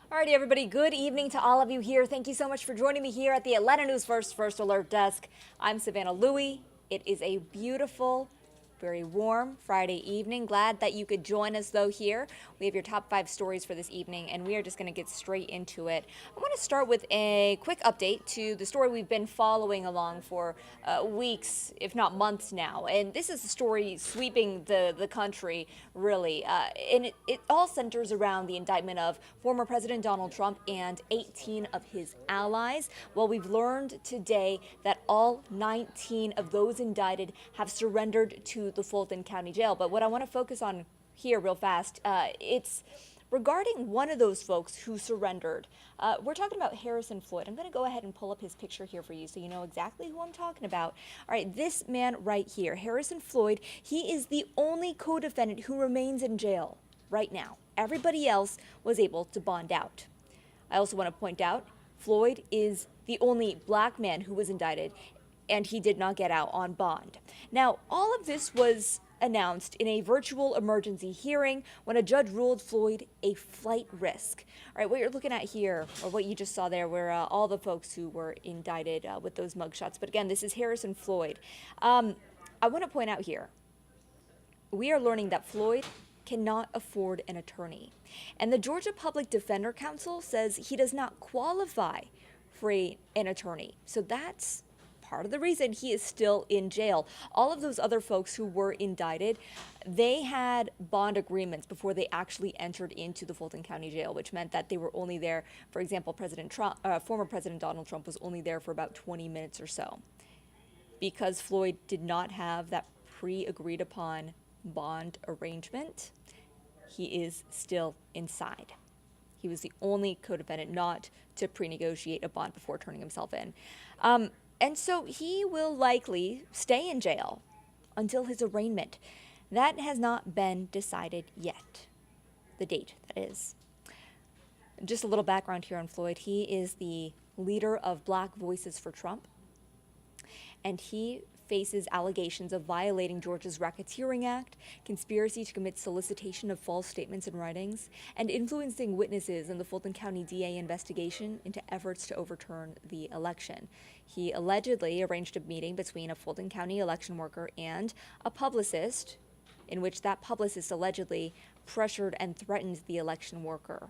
Alrighty, everybody, good evening to all of you here. Thank you so much for joining me here at the Atlanta News First Alert Desk. I'm Savannah Louie. It is a beautiful, very warm Friday evening. Glad that you could join us, though, here. We have your top 5 stories for this evening, and we are just going to get straight into it. I want to start with a quick update to the story we've been following along for weeks, if not months now. And this is a story sweeping the country, really. And it all centers around the indictment of former President Donald Trump and 18 of his allies. Well, we've learned today that all 19 of those indicted have surrendered to the Fulton County Jail. But what I want to focus on here real fast, it's regarding one of those folks who surrendered. We're talking about Harrison Floyd. I'm going to go ahead and pull up his picture here for you so you know exactly who I'm talking about. All right, this man right here, Harrison Floyd, he is the only co-defendant who remains in jail right now. Everybody else was able to bond out. I also want to point out, Floyd is the only black man who was indicted, and he did not get out on bond. Now, all of this was announced in a virtual emergency hearing when a judge ruled Floyd a flight risk. All right, what you're looking at here, or what you just saw there, were all the folks who were indicted with those mugshots. But again, this is Harrison Floyd. I want to point out here, we are learning that Floyd cannot afford an attorney. And the Georgia Public Defender Council says he does not qualify for an attorney. So that's part of the reason he is still in jail. All of those other folks who were indicted, they had bond agreements before they actually entered into the Fulton County Jail, which meant that they were only there, for example, former President Donald Trump was only there for about 20 minutes or so. Because Floyd did not have that pre-agreed upon bond arrangement, he is still inside. He was the only co-defendant not to pre-negotiate a bond before turning himself in. And so he will likely stay in jail until his arraignment. That has not been decided yet. The date, that is. Just a little background here on Floyd. He is the leader of Black Voices for Trump, and he faces allegations of violating Georgia's Racketeering Act, conspiracy to commit solicitation of false statements and writings, and influencing witnesses in the Fulton County DA investigation into efforts to overturn the election. He allegedly arranged a meeting between a Fulton County election worker and a publicist, in which that publicist allegedly pressured and threatened the election worker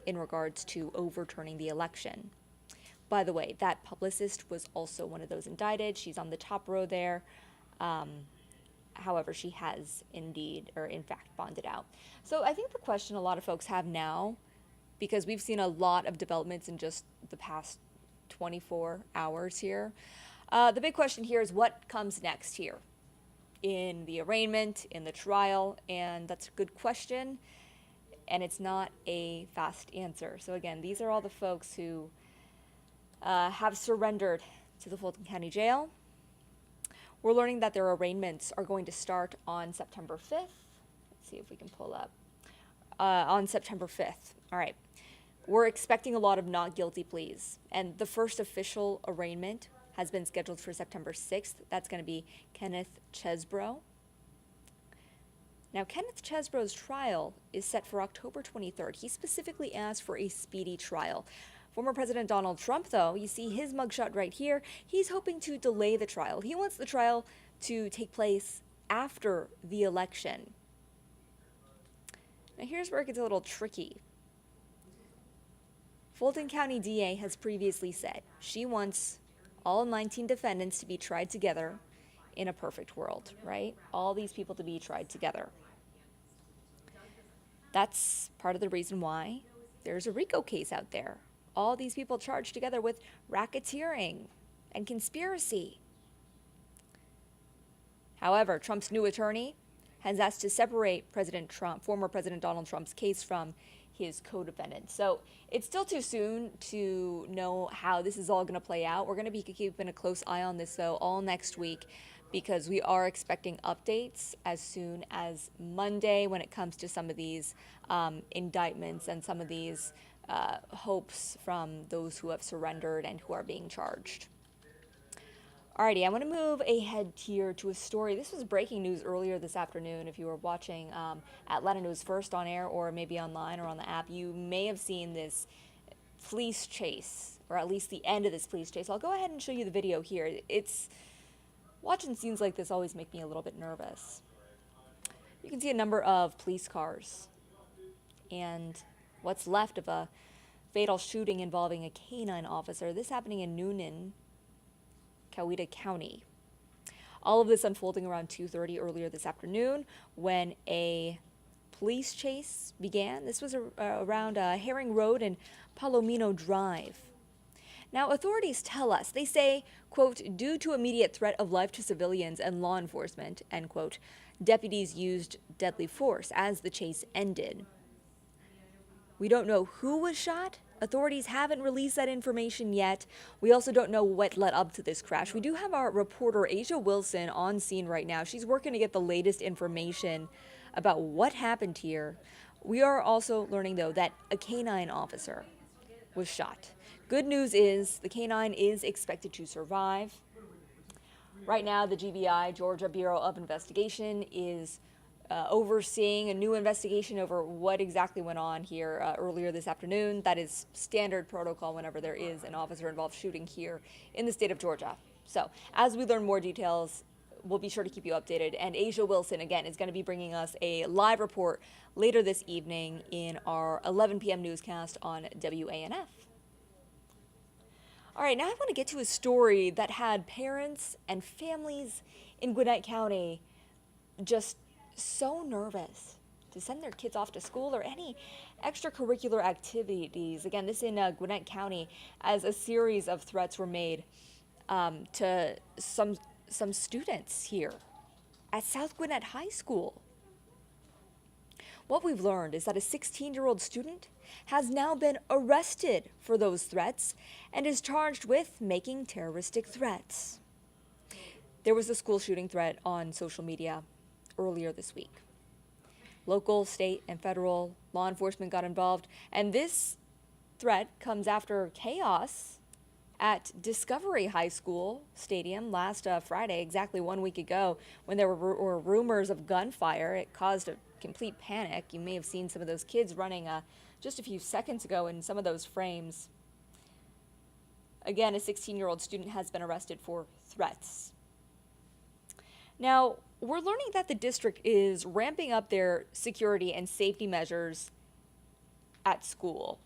in regards to overturning the election. By the way, that publicist was also one of those indicted. She's on the top row there. However, she has indeed, or in fact, bonded out. So I think the question a lot of folks have now, because we've seen a lot of developments in just the past 24 hours here, the big question here is what comes next here in the arraignment, in the trial, and that's a good question, and it's not a fast answer. So again, these are all the folks who have surrendered to the Fulton County Jail. We're learning that their arraignments are going to start on September 5th. Let's see if we can pull up. On September 5th. All right. We're expecting a lot of not guilty pleas. And the first official arraignment has been scheduled for September 6th. That's going to be Kenneth Chesbrough. Now, Kenneth Chesbrough's trial is set for October 23rd. He specifically asked for a speedy trial. Former President Donald Trump, though, you see his mugshot right here, he's hoping to delay the trial. He wants the trial to take place after the election. Now, here's where it gets a little tricky. Fulton County DA has previously said she wants all 19 defendants to be tried together in a perfect world, right? All these people to be tried together. That's part of the reason why there's a RICO case out there. All these people charged together with racketeering and conspiracy. However, Trump's new attorney has asked to separate former President Donald Trump's case from his co-defendant. So it's still too soon to know how this is all going to play out. We're going to be keeping a close eye on this, though, all next week, because we are expecting updates as soon as Monday when it comes to some of these indictments and some of these hopes from those who have surrendered and who are being charged. Alrighty, I want to move ahead here to a story. This was breaking news earlier this afternoon. If you were watching Atlanta News First on air or maybe online or on the app, you may have seen this police chase, or at least the end of this police chase. I'll go ahead and show you the video here. It's watching scenes like this always make me a little bit nervous. You can see a number of police cars and what's left of a fatal shooting involving a canine officer. This happening in Noonan, Coweta County. All of this unfolding around 2:30 earlier this afternoon when a police chase began. This was around Herring Road and Palomino Drive. Now, authorities tell us, they say, quote, due to immediate threat of life to civilians and law enforcement, end quote, deputies used deadly force as the chase ended. We don't know who was shot. Authorities haven't released that information yet. We also don't know what led up to this crash. We do have our reporter, Asia Wilson, on scene right now. She's working to get the latest information about what happened here. We are also learning, though, that a canine officer was shot. Good news is the canine is expected to survive. Right now, the GBI, Georgia Bureau of Investigation, is overseeing a new investigation over what exactly went on here earlier this afternoon. That is standard protocol whenever there is an officer-involved shooting here in the state of Georgia. So as we learn more details, we'll be sure to keep you updated. And Asia Wilson, again, is going to be bringing us a live report later this evening in our 11 p.m. newscast on WANF. All right, now I want to get to a story that had parents and families in Gwinnett County just so nervous to send their kids off to school or any extracurricular activities. Again, this in Gwinnett County, as a series of threats were made to some students here at South Gwinnett High School. What we've learned is that a 16-year-old student has now been arrested for those threats and is charged with making terroristic threats. There was a school shooting threat on social media earlier this week. Local, state, and federal law enforcement got involved, and this threat comes after chaos at Discovery High School Stadium last Friday, exactly 1 week ago, when there were rumors of gunfire. It caused a complete panic. You may have seen some of those kids running just a few seconds ago in some of those frames. Again, a 16-year-old student has been arrested for threats. Now, we're learning that the district is ramping up their security and safety measures at school.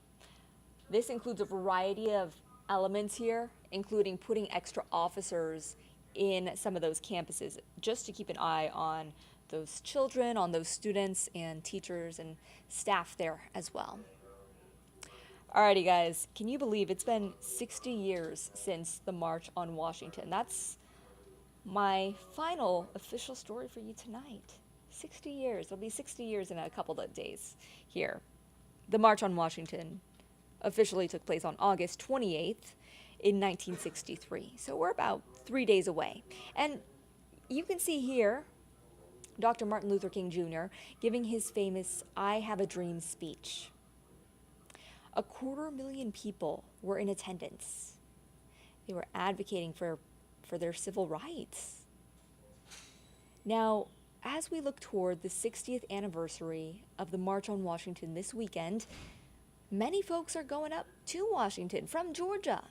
This includes a variety of elements here, including putting extra officers in some of those campuses just to keep an eye on those children, on those students and teachers and staff there as well. Alrighty, guys, can you believe it's been 60 years since the March on Washington? That's my final official story for you tonight. 60 years. It'll be 60 years in a couple of days here. The March on Washington officially took place on August 28th in 1963. So we're about 3 days away. And you can see here Dr. Martin Luther King Jr. giving his famous I Have a Dream speech. 250,000 people were in attendance. They were advocating for their civil rights. Now, as we look toward the 60th anniversary of the March on Washington this weekend, many folks are going up to Washington from Georgia.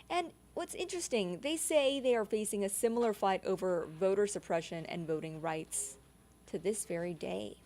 And what's interesting, they say they are facing a similar fight over voter suppression and voting rights to this very day.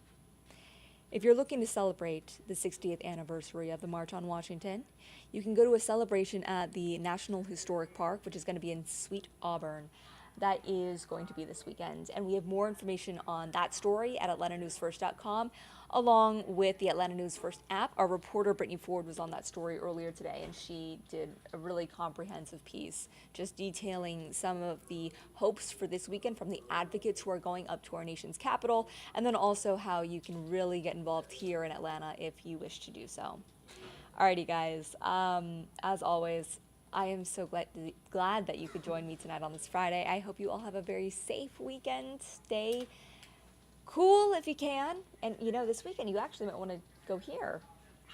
If you're looking to celebrate the 60th anniversary of the March on Washington, you can go to a celebration at the National Historic Park, which is going to be in Sweet Auburn. That is going to be this weekend. And we have more information on that story at AtlantaNewsFirst.com, along with the Atlanta News First app. Our reporter, Brittany Ford, was on that story earlier today, and she did a really comprehensive piece just detailing some of the hopes for this weekend from the advocates who are going up to our nation's capital, and then also how you can really get involved here in Atlanta if you wish to do so. Alrighty, guys. As always, I am so glad that you could join me tonight on this Friday. I hope you all have a very safe weekend. Stay cool if you can. And, you know, this weekend you actually might want to go here,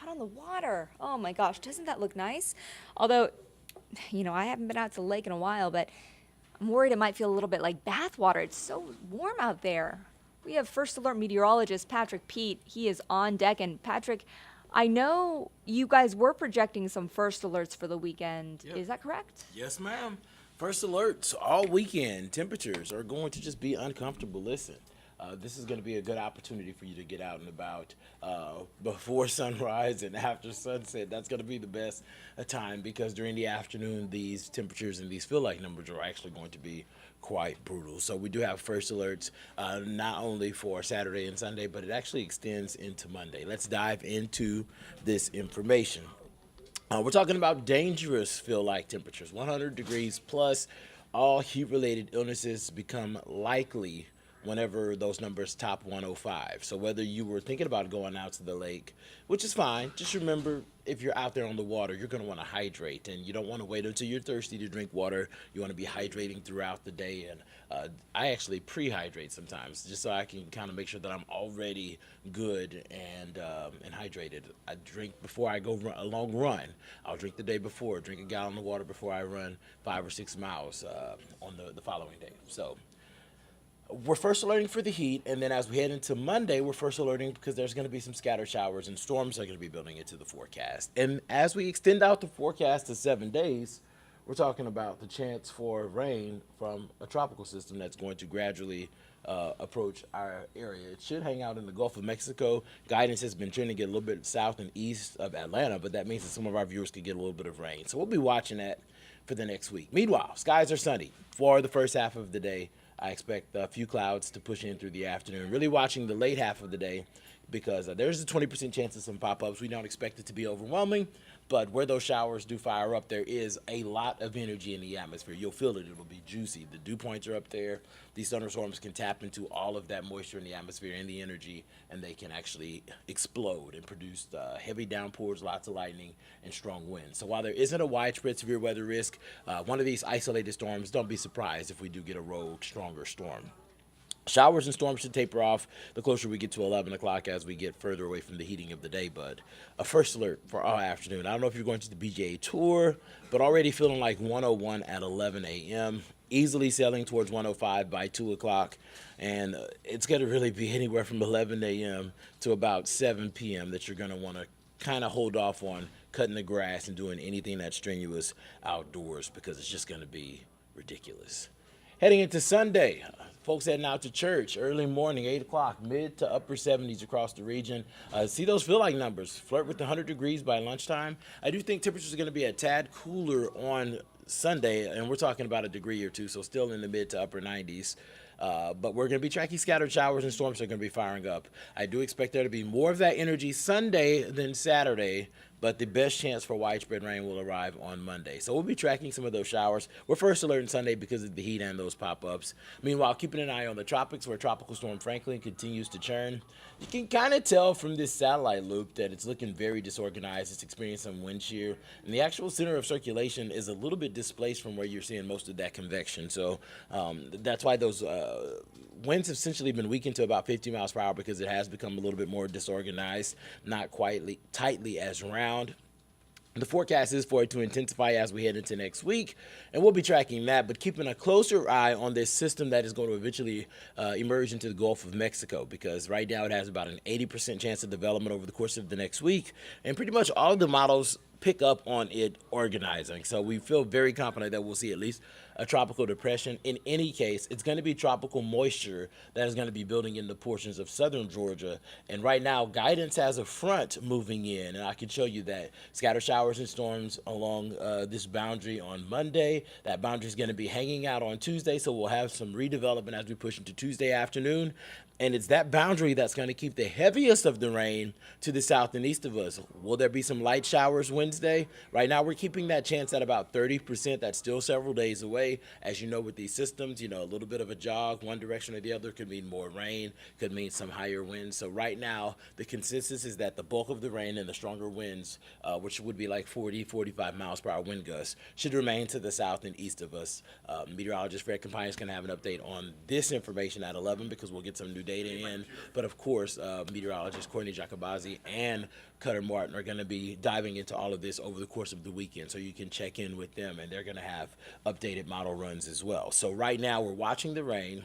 out on the water. Oh, my gosh, doesn't that look nice? Although, you know, I haven't been out to the lake in a while, but I'm worried it might feel a little bit like bath water. It's so warm out there. We have First Alert meteorologist Patrick Pete. He is on deck. And Patrick, I know you guys were projecting some first alerts for the weekend. Yep. Is that correct? Yes, ma'am. First alerts all weekend. Temperatures are going to just be uncomfortable. Listen, this is going to be a good opportunity for you to get out and about before sunrise and after sunset. That's going to be the best time because during the afternoon, these temperatures and these feel-like numbers are actually going to be quite brutal. So we do have first alerts not only for Saturday and Sunday, but it actually extends into Monday. Let's dive into this information. We're talking about dangerous feel-like temperatures, 100 degrees plus. All heat-related illnesses become likely whenever those numbers top 105. So whether you were thinking about going out to the lake, which is fine, just remember if you're out there on the water, you're going to want to hydrate, and you don't want to wait until you're thirsty to drink water. You want to be hydrating throughout the day, and I actually pre-hydrate sometimes just so I can kind of make sure that I'm already good and hydrated. I drink before I go a long run. I'll drink the day before, drink a gallon of water before I run 5 or 6 miles on the following day. So we're first alerting for the heat, and then as we head into Monday, we're first alerting because there's going to be some scattered showers and storms are going to be building into the forecast. And as we extend out the forecast to 7 days, we're talking about the chance for rain from a tropical system that's going to gradually approach our area. It should hang out in the Gulf of Mexico. Guidance has been trying to get a little bit south and east of Atlanta, but that means that some of our viewers could get a little bit of rain. So we'll be watching that for the next week. Meanwhile, skies are sunny for the first half of the day. I expect a few clouds to push in through the afternoon. Really watching the late half of the day because there's a 20% chance of some pop-ups. We don't expect it to be overwhelming, but where those showers do fire up, there is a lot of energy in the atmosphere. You'll feel it. It'll be juicy. The dew points are up there. These thunderstorms can tap into all of that moisture in the atmosphere and the energy, and they can actually explode and produce heavy downpours, lots of lightning, and strong winds. So while there isn't a widespread severe weather risk, one of these isolated storms, don't be surprised if we do get a rogue, stronger storm. Showers and storms should taper off the closer we get to 11 o'clock as we get further away from the heating of the day, bud. A first alert for all afternoon. I don't know if you're going to the BJA tour, but already feeling like 101 at 11 a.m., easily sailing towards 105 by 2 o'clock, and it's going to really be anywhere from 11 a.m. to about 7 p.m. that you're going to want to kind of hold off on cutting the grass and doing anything that's strenuous outdoors because it's just going to be ridiculous. Heading into Sunday, folks heading out to church early morning, 8 o'clock, mid to upper 70s across the region. See those feel-like numbers. Flirt with the 100 degrees by lunchtime. I do think temperatures are going to be a tad cooler on Sunday, and we're talking about a degree or two, so still in the mid to upper 90s. But we're going to be tracking scattered showers and storms that are going to be firing up. I do expect there to be more of that energy Sunday than Saturday, but the best chance for widespread rain will arrive on Monday. So we'll be tracking some of those showers. We're first alerting Sunday because of the heat and those pop-ups. Meanwhile, keeping an eye on the tropics where Tropical Storm Franklin continues to churn. You can kind of tell from this satellite loop that it's looking very disorganized. It's experiencing some wind shear, and the actual center of circulation is a little bit displaced from where you're seeing most of that convection. So that's why those winds have essentially been weakened to about 50 miles per hour because it has become a little bit more disorganized, not quite tightly as round. The forecast is for it to intensify as we head into next week, and we'll be tracking that, but keeping a closer eye on this system that is going to eventually emerge into the Gulf of Mexico, because right now it has about an 80% chance of development over the course of the next week, and pretty much all of the models pick up on it organizing. So we feel very confident that we'll see at least a tropical depression. In any case, it's going to be tropical moisture that is going to be building into portions of southern Georgia. And right now, guidance has a front moving in, and I can show you that. Scattered showers and storms along this boundary on Monday. That boundary is going to be hanging out on Tuesday, so we'll have some redevelopment as we push into Tuesday afternoon. And it's that boundary that's going to keep the heaviest of the rain to the south and east of us. Will there be some light showers Wednesday? Right now, we're keeping that chance at about 30%. That's still several days away. As you know, with these systems, a little bit of a jog one direction or the other could mean more rain, could mean some higher winds. So right now, the consensus is that the bulk of the rain and the stronger winds, which would be like 40, 45 miles per hour wind gusts, should remain to the south and east of us. Meteorologist Fred Campagna is going to have an update on this information at 11 because we'll get some new data in. But of course, meteorologist Courtney Jacobazi and Cutter Martin are going to be diving into all of this over the course of the weekend, so you can check in with them, and they're going to have updated model runs as well. So right now we're watching the rain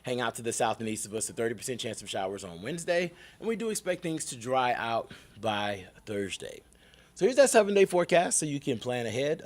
hang out to the south and east of us, a 30% chance of showers on Wednesday, and we do expect things to dry out by Thursday. So here's that 7-day forecast so you can plan ahead.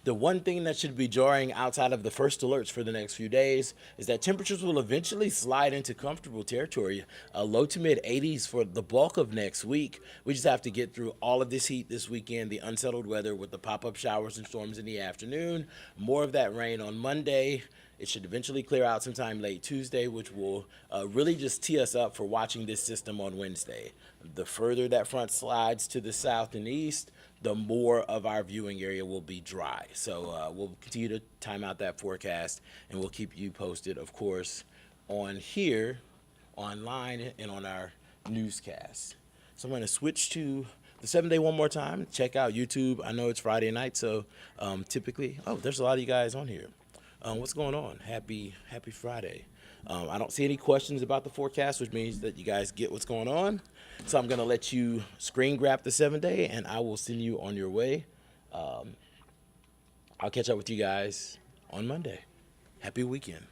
The one thing that should be jarring outside of the first alerts for the next few days is that temperatures will eventually slide into comfortable territory, low to mid 80s for the bulk of next week. We just have to get through all of this heat this weekend, the unsettled weather with the pop-up showers and storms in the afternoon, more of that rain on Monday. It should eventually clear out sometime late Tuesday, which will really just tee us up for watching this system on Wednesday. The further that front slides to the south and east, the more of our viewing area will be dry. So we'll continue to time out that forecast, and we'll keep you posted, of course, on here, online, and on our newscast. So I'm going to switch to the 7-day one more time. Check out YouTube. I know it's Friday night, so typically, there's a lot of you guys on here. What's going on? Happy Friday. I don't see any questions about the forecast, which means that you guys get what's going on. So I'm going to let you screen grab the 7-day, and I will send you on your way. I'll catch up with you guys on Monday. Happy weekend.